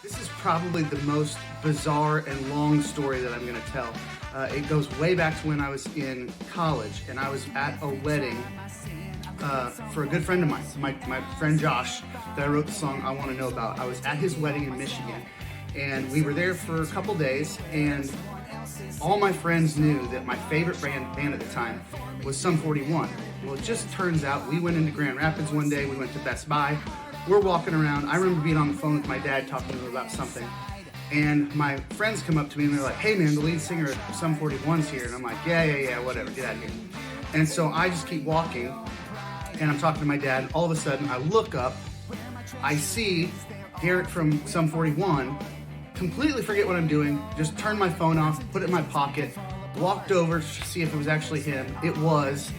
This is probably the most bizarre and long story that I'm going to tell. It goes way back to when I was in college, and I was at a wedding for a good friend of mine, my friend Josh, that I wrote the song I Want to Know About. I was at his wedding in Michigan, and we were there for a couple days, and all my friends knew that my favorite band at the time was Sum 41. Well, it just turns out we went into Grand Rapids one day, we went to Best Buy, we're walking around. I remember being on the phone with my dad talking to him about something, and my friends come up to me and they're like, "Hey man, the lead singer of Sum 41's here." And I'm like, yeah, whatever, get out of here. And so I just keep walking, and I'm talking to my dad, and all of a sudden I look up, I see Deryck from Sum 41, completely forget what I'm doing, just turned my phone off, put it in my pocket, walked over to see if it was actually him. It was.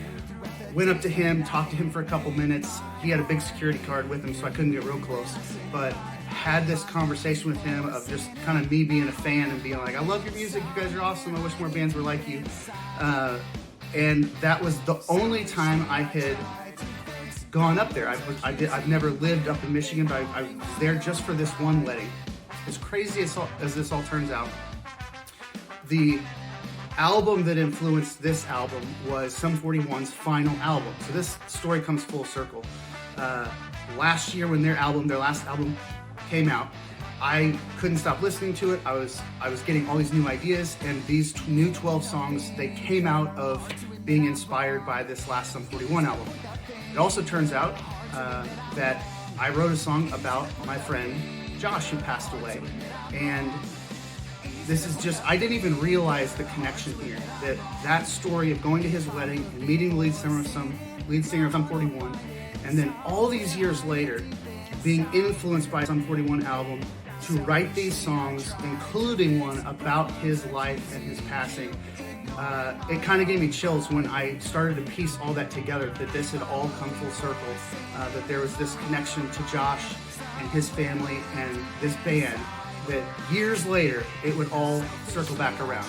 Went up to him, talked to him for a couple minutes. He had a big security card with him, so I couldn't get real close, but had this conversation with him of just kind of me being a fan and being like, "I love your music, you guys are awesome, I wish more bands were like you." And that was the only time I had gone up there. I've never lived up in Michigan, but I was there just for this one wedding. As crazy as this all turns out, the album that influenced this album was Sum 41's final album. So this story comes full circle. Last year when their last album came out, I couldn't stop listening to it. I was getting all these new ideas, and these new 12 songs, they came out of being inspired by this last Sum 41 album. It also turns out that I wrote a song about my friend Josh, who passed away, and this is just, I didn't even realize the connection here, that story of going to his wedding and meeting the lead singer of Sum 41, and then all these years later being influenced by Sum 41 album to write these songs, including one about his life and his passing. It kind of gave me chills when I started to piece all that together, that this had all come full circle, that there was this connection to Josh and his family and this band, that years later it would all circle back around.